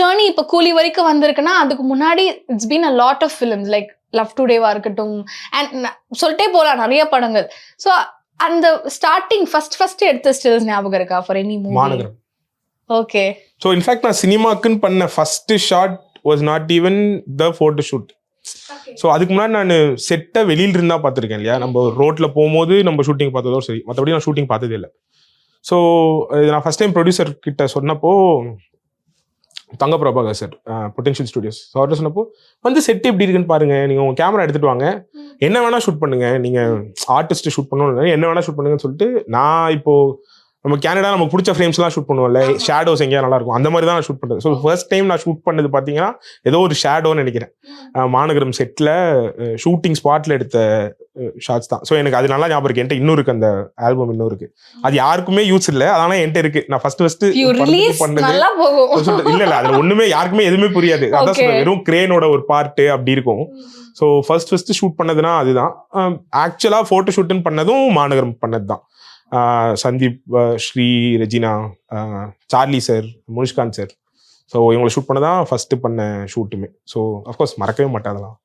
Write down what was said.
Journey இப்போ கூலி வரைக்கும் வந்திருக்குன்னா அதுக்கு முன்னாடி it's been a lot of films like love டுடேவா இருக்கட்டும் அண்ட் சொல்லிட்டே போகலாம் நிறைய படங்கள். ஸோ அந்த ஸ்டார்டிங் ஃபர்ஸ்ட் எடுத்த ஸ்டில்ஸ் ஞாபகம் இருக்கா for any movie? Maanagaram. Okay. So in fact நான் சினிமாக்குன்னு பண்ண first shot was not even the photo shoot. So அதுக்கு முன்னாடி நான் செட்டை வெளியில இருந்தா பார்த்துருக்கேன் இல்லையா, நம்ம ரோட்ல போகும்போது நம்ம ஷூட்டிங் பார்த்ததோ சரி, மற்றபடி நான் ஷூட்டிங் பார்த்ததே இல்லை. ஸோ நான் ஃபர்ஸ்ட் டைம் ப்ரொடியூசர் கிட்ட சொன்னப்போ தங்க Prabhakar sir potential studios, so அவர்கிட்ட சொன்னப்போ வந்து செட் எப்படி இருக்குன்னு பாருங்க, நீங்கள் உங்கள் கேமரா எடுத்துகிட்டு வாங்க, என்ன வேணால் ஷூட் பண்ணுங்க, நீங்கள் ஆர்டிஸ்ட்டு ஷூட் பண்ணணும், என்ன வேணால் ஷூட் பண்ணுங்கன்னு சொல்லிட்டு, நான் இப்போது நம்ம கேனடா நமக்கு பிடிச்ச ஃப்ரேம்ஸ்லாம் ஷூட் பண்ணுவோம்ல, ஷேடோஸ் எங்கேயா நல்லா இருக்கும், அந்த மாதிரி தான் நான் ஷூட் பண்ணுறது. ஸோ ஃபர்ஸ்ட் டைம் நான் ஷூட் பண்ணது பார்த்தீங்கன்னா ஏதோ ஒரு ஷேடோன்னு நினைக்கிறேன், மாநகரம் செட்டில் ஷூட்டிங் ஸ்பாட்டில் எடுத்த ஷார்ட்ஸ் தான். ஸோ எனக்கு அது நல்லா ஞாபகம் இருக்கு, என்கிட்ட இன்னும் இருக்குது, அந்த ஆல்பம் இன்னும் இருக்குது, அது யாருக்குமே யூஸ் இல்லை, அதனால் என்கிட்ட இருக்குது. நான் ஃபர்ஸ்ட் பண்ணது இல்லை அதில் ஒன்றுமே யாருக்குமே எதுவுமே புரியாது, அதான் சொல்லுவேன், வெறும் கிரேனோட ஒரு பார்ட்டு அப்படி இருக்கும். ஸோ ஃபர்ஸ்ட் ஷூட் பண்ணதுன்னா அதுதான். ஆக்சுவலாக ஃபோட்டோ ஷூட்டுன்னு பண்ணதும் மாநகரம் பண்ணது தான். Sandeep, Sri, Regina, Charlie sir, Munishkanth sir, so இவங்களை ஷூட் பண்ணதான் ஃபர்ஸ்ட் பண்ண ஷூட்டுமே. ஸோ அஃப்கோர்ஸ் மறக்கவே மாட்டேன் அதெல்லாம்.